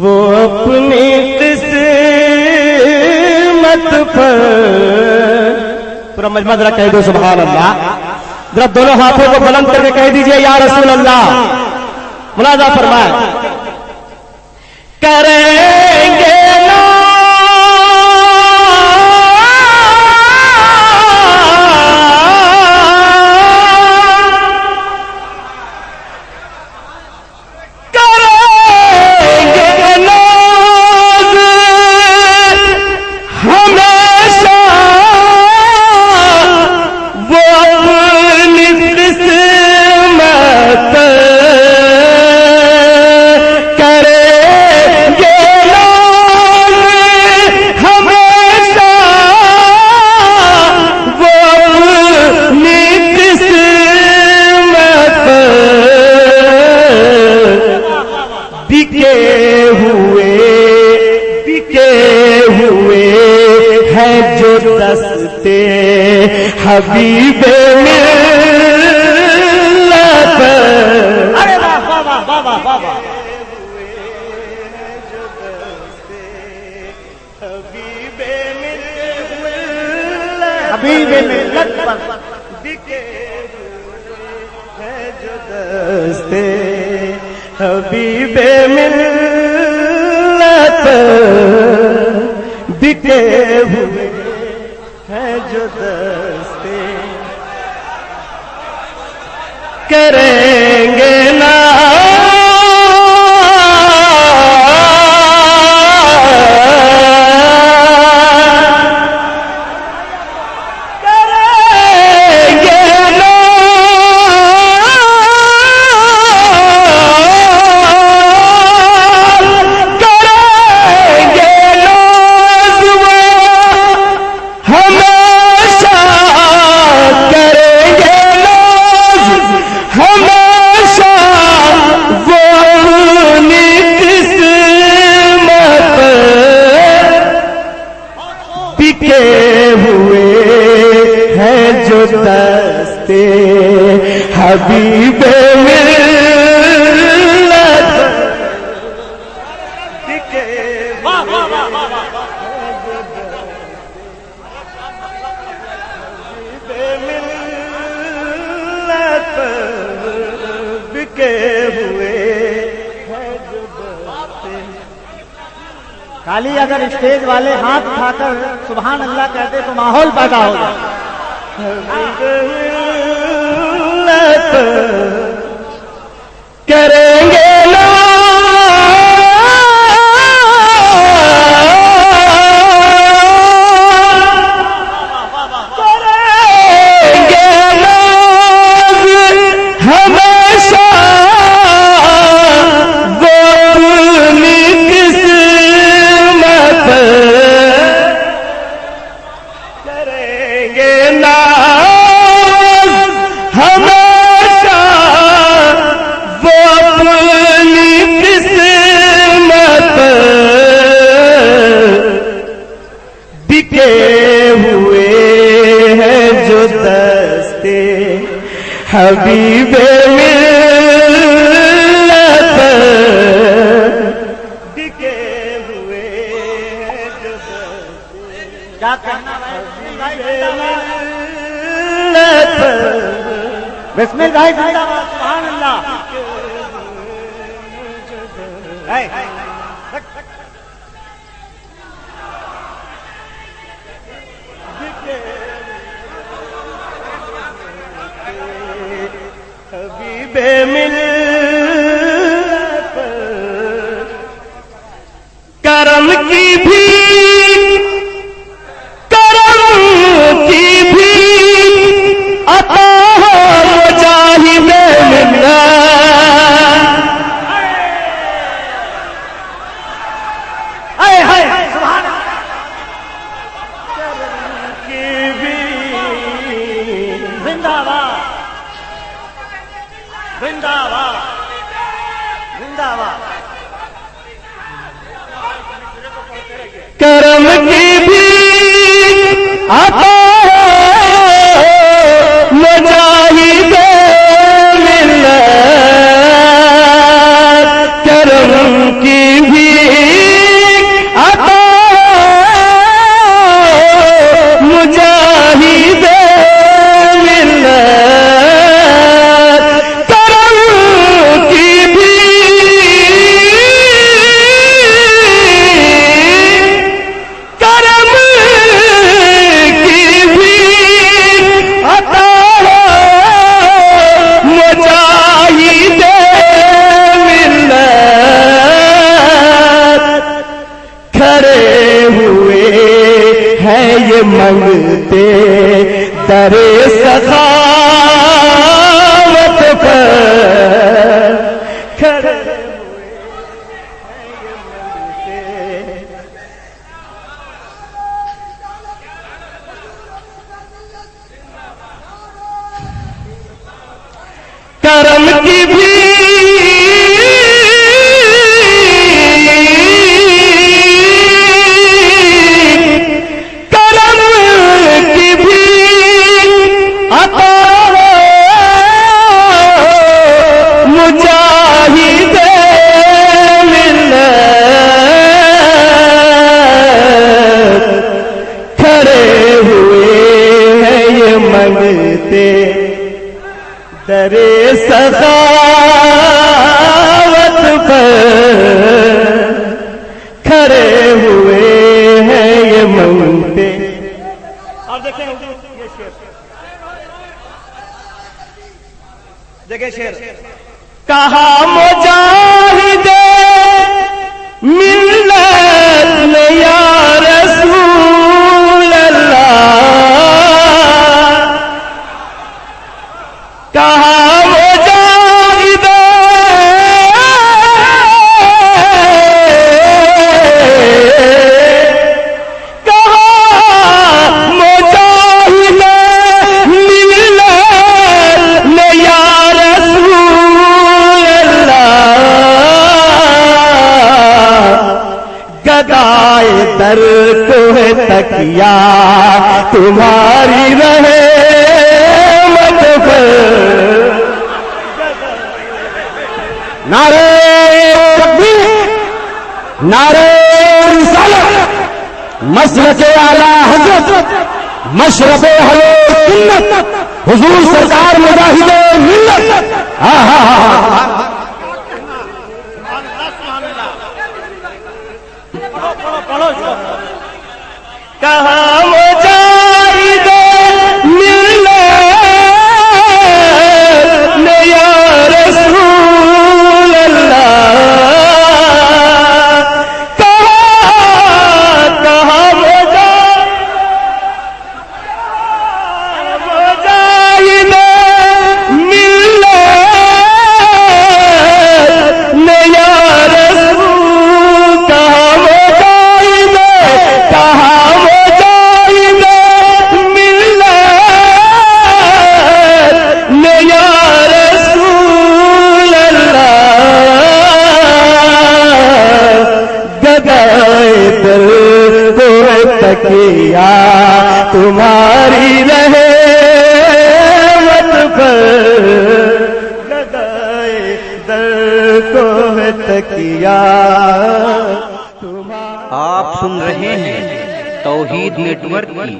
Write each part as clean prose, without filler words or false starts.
وہ اپنی قسمت پر پورا مجمع ذرا کہہ دو سبحان اللہ. ذرا دونوں ہاتھوں کو بلند کر کے کہہ دیجئے یا رسول اللہ. ملاحظہ فرمائے کریں گے حبیب ملت. ارے واہ واہ واہ واہ واہ واہ. حبیب ملت حبیب ملت پر بکے ہیں جو دستے. حبیب ملت بکے ہوئے ہے جو دستے. کریں گے نا دستے. حبیب ملت بکے ملت بکے ہوئے ہیں جو دستے. خالی اگر اسٹیج والے ہاتھ اٹھا کر سبحان اللہ کہتے تو ماحول پیدا ہوگا. کریں گے نا ہمیشہ وہ اپنی قسمت کریں گے نا حبیب ملت بکے ہوئے ہیں جو دستے. کیا کہنا بسم اللہ سبحان اللہ. حبیب ملت کرم کی بھی عطا ہو مجاہد ملت. سبحان کرم کی بھی زندہ باد زندہ باد زندہ باد. کرم کی بھی عطا مجاہد ملت. کرم کی بھی منگتے در سخاوت پر کھڑے کرم کی بھی کرم کی بھی عطا مجاہد ملت کھڑے ہوئے ہیں یہ منگتے در سخاوت پر کھڑے ہوئے ہیں یہ منگتے. اور دیکھیں یہ شعر دیکھیں شعر کہا مجاہد ملت نے یا رسول اللہ، کہا مجاہد کہا مجاہد ملت نے یا رسول اللہ، گدائے در کوہ تکیا تمہاری رہے نعرہ تکبیر، نعرہ رسالت، مسلک اعلی حضرت، مشرف اہل سنت، حضور سرکار مجاہد ملت. کہاں مجاہد ملت نے یا رسول اللہ، کہاں مجاہد ملت نے یا رسول، کہاں مجاہد ملت نے یا رسول اللہ، گدائے در کوہ تکیا تمہاری رہے مت پر، گدائے در کوہ تکیا تمہاری. آپ سن رہے ہیں توحید نیٹ ورک کی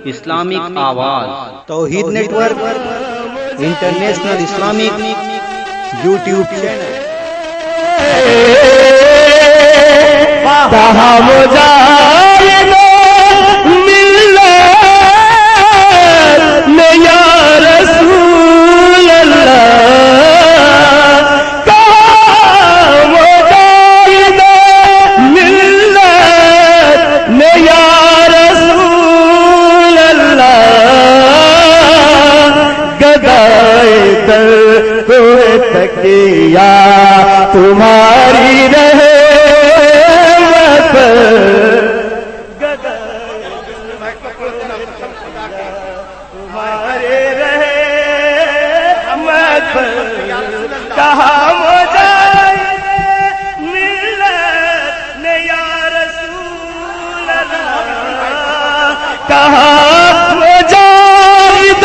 اسلامک آواز. Tauheed network international Islamic YouTube channel. کہاں مجاہد ملت نے یا رسول اللہ، کہاں مجاہد ملت نے یا رسول اللہ، گدائے در کوہ تکیا تمہاری رہے تمہارے رہے مت پر، کہاں مجاہد ملت نے یا رسول اللہ، کہاں مجاہد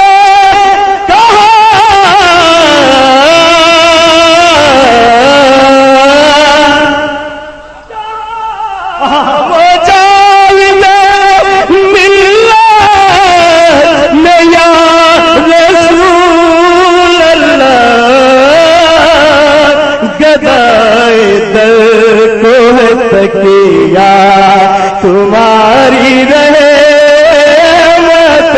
تکیا تمہاری رہے مت.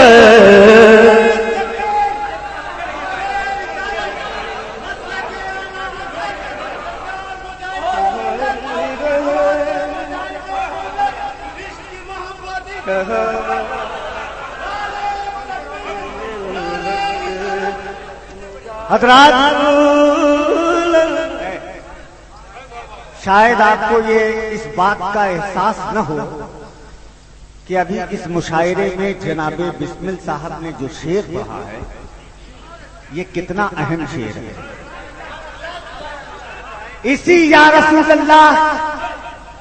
حضرات شاید آپ کو یہ اس بات کا احساس نہ ہو کہ ابھی اس مشاعرے میں جناب بسمل صاحب نے جو شعر پڑھا ہے یہ کتنا اہم شعر ہے. اسی یا رسول اللہ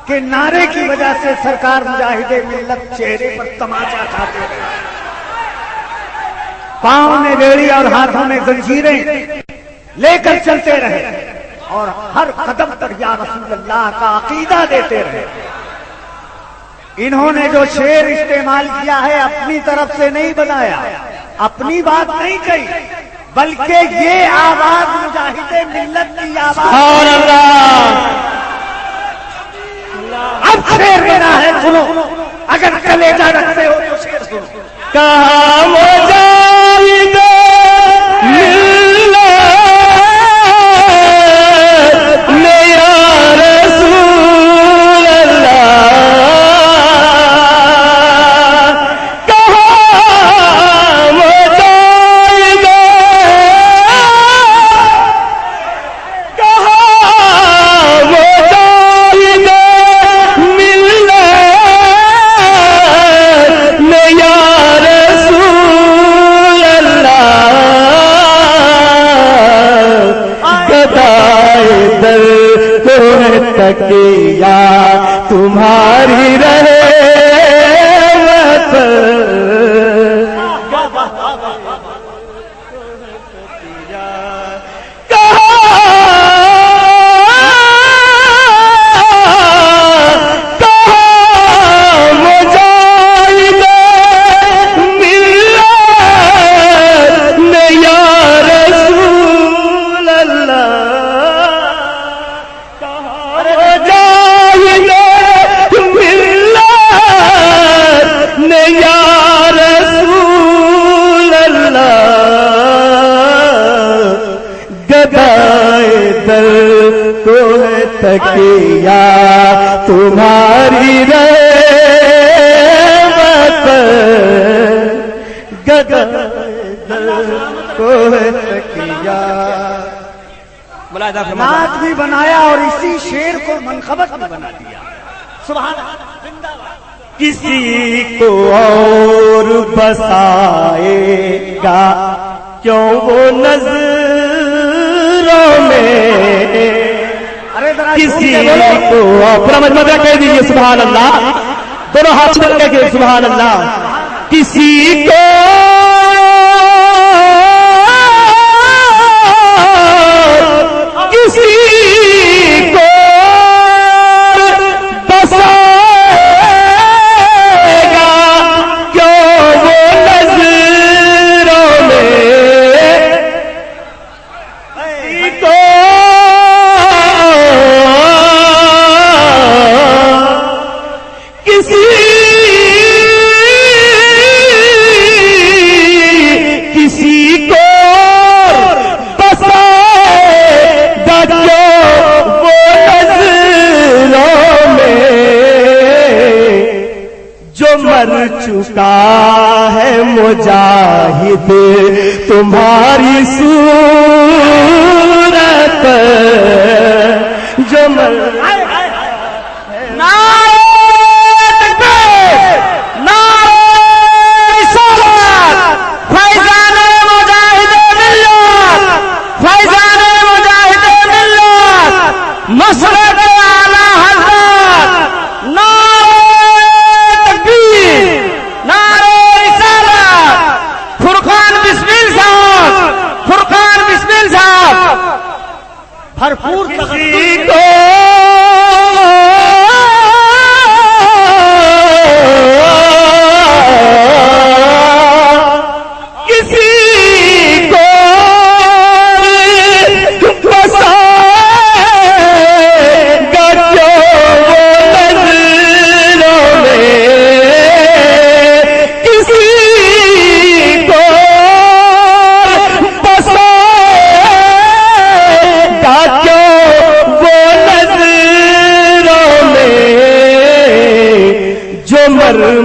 کے نعرے کی وجہ سے سرکار مجاہد ملت چہرے پر تماچا کھاتے رہے, پاؤں میں بیڑی اور ہاتھوں میں زنجیریں لے کر چلتے رہے اور ہر قدم پر یا رسول اللہ کا عقیدہ دیتے رہے. انہوں نے جو شعر استعمال کیا ہے اپنی طرف سے نہیں بنایا, اپنی بات نہیں کہی, بلکہ یہ آواز مجاہد ملت کی آواز. اب شعر میرا ہے, سنو. اگر کلیجہ رکھتے ہو تو شعر سنو. کہاں مجاہد ملت نے یا رسول اللہ, کہاں مجاہد, کہاں مجاہد ملت نے یا رسول اللہ, گدائے در کو تکیہ تمہاری رہے تکیہ تمہاری رحمت, گدائے کو تکیہ. نعت بھی بنایا اور اسی شعر کو منقبت بھی بنا دیا. سبحان اللہ. کسی کو اور بسائے گا کیوں وہ نظروں میں, کسی کو پورا مجمع کہہ دیجیے سبحان اللہ, دونوں ہاتھ بن کے کہ سبحان اللہ. کسی کو کسی کو بسائے گا کیوں وہ نظروں میں, کسی کو مر چکا ہے مجاہد تمہاری صورت, جو مر بھرپور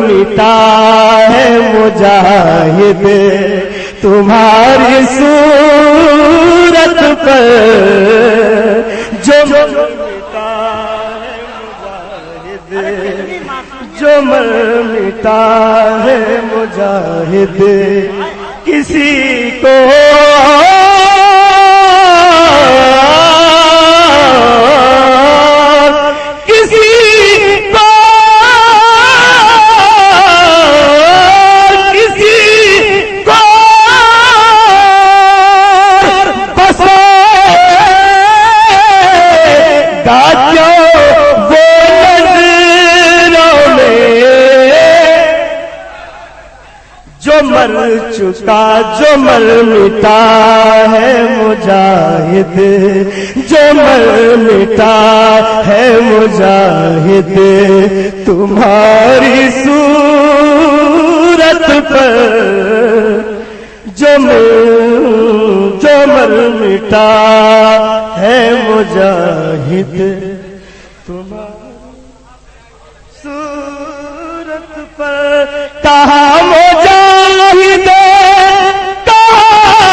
مٹا ہے مجاہد تمہاری صورت پر جو ملتا ہے مجاہد، جو ملتا ہے مجاہد، کسی کو مر چکا، جو مر مٹا ہے مجاہد، جو مر مٹا ہے مجاہد، تمہاری صورت پر جو مر مٹا ہے مجاہد، تمہاری صورت پر کہاں مجاہد، کہاں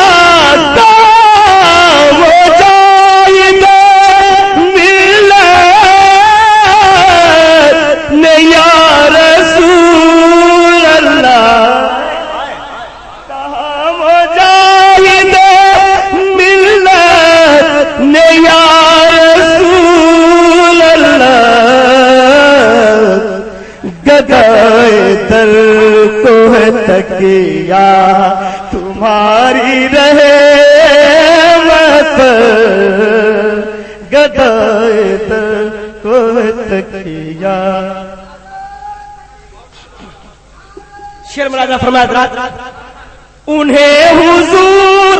مجاہد ملت نے یا رسول اللہ، کہاں مجاہد ملت نے یا رسول اللہ، گدائے در کو ہے تکیہ تمہاری رہے مت، گدائے در کو ہے تکیہ. شیر مراجہ فرمایا انہیں حضور،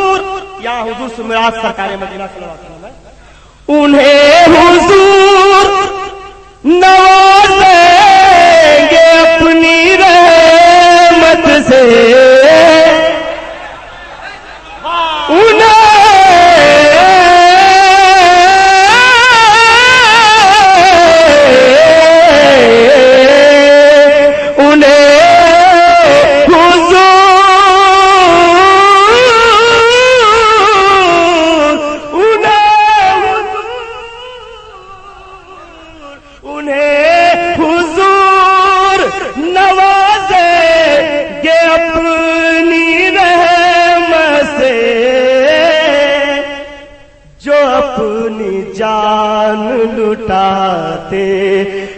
یا حضور سمرات سرکار مدینہ صلی اللہ علیہ وسلم ہے، انہیں حضور نوازیں گے اپنی رحمت سے، جان لٹاتے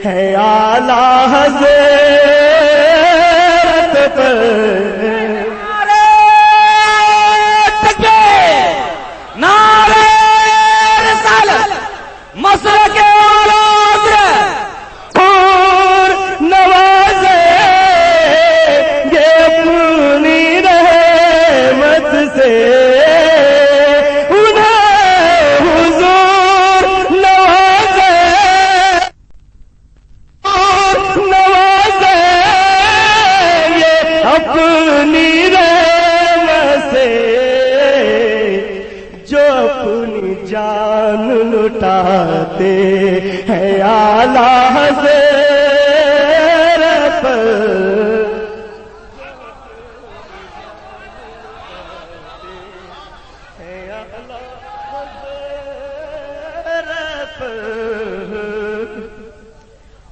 ہیں اعلیٰ حضرت پر. نعرہ رسالت مسلک اعلیٰ حضرت اور نوازیں گے اپنی رحمت سے، جان لٹاتے ہیں اعلیٰ حضرت پر.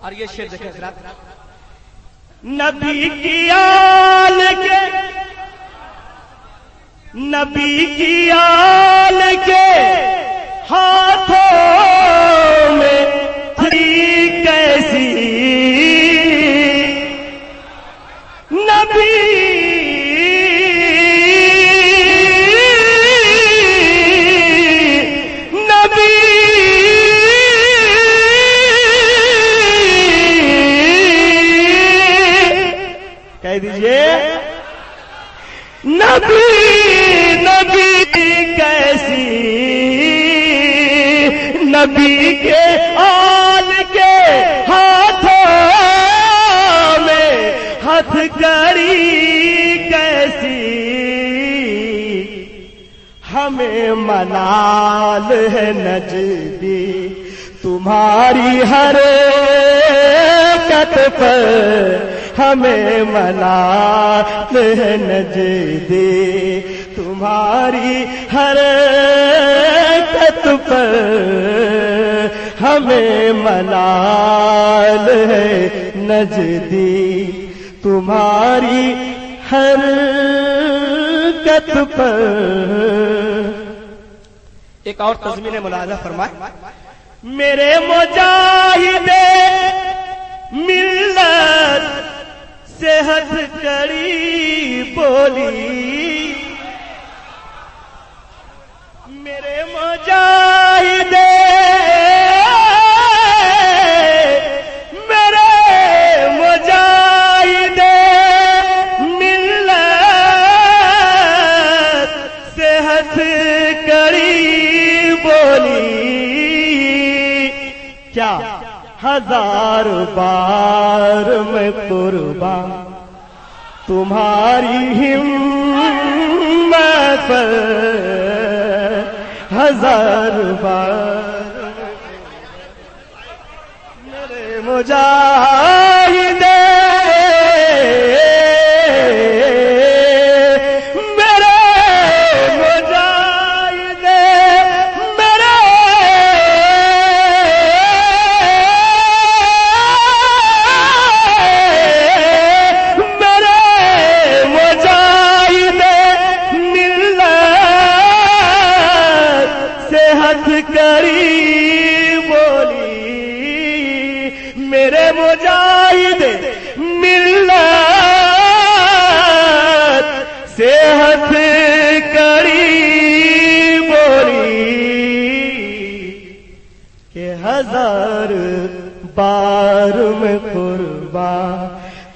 اور یہ شعر دیکھیں حضرات، نبی کی آل کے، نبی کی آل کے ہاتھوں میں تھی کیسی، نبی نبی کہہ دیجئے نبی نبی کیسی، نبی کے آل کے ہاتھوں میں ہتھ کڑی کیسی، ہمیں منال ہے نجدی تمہاری ہر حرکت پر ہمیں ملال ہے نجدی، تمہاری حرکت پر ہمیں ملال ہے نجدی، تمہاری حرکت پر۔ ایک اور تضمین ملاحظہ فرمائے، میرے مجاہد ملت صحت کڑی بولی، میرے مجاہد ہزار بار میں قربان تمہاری ہمت پر، ہزار بار میرے مجاہد مجاہد ملت صحت کڑی بولی کہ ہزار بار میں قربان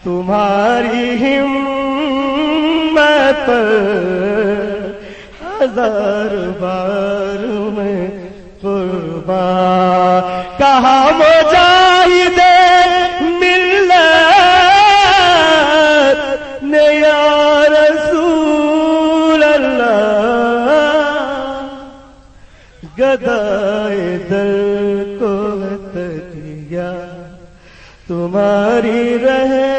تمہاری ہمت پر، ہزار بار میں قربان۔ کہا مجاہد یا رسول اللہ، گدائے دل کو دیا تمہاری رہے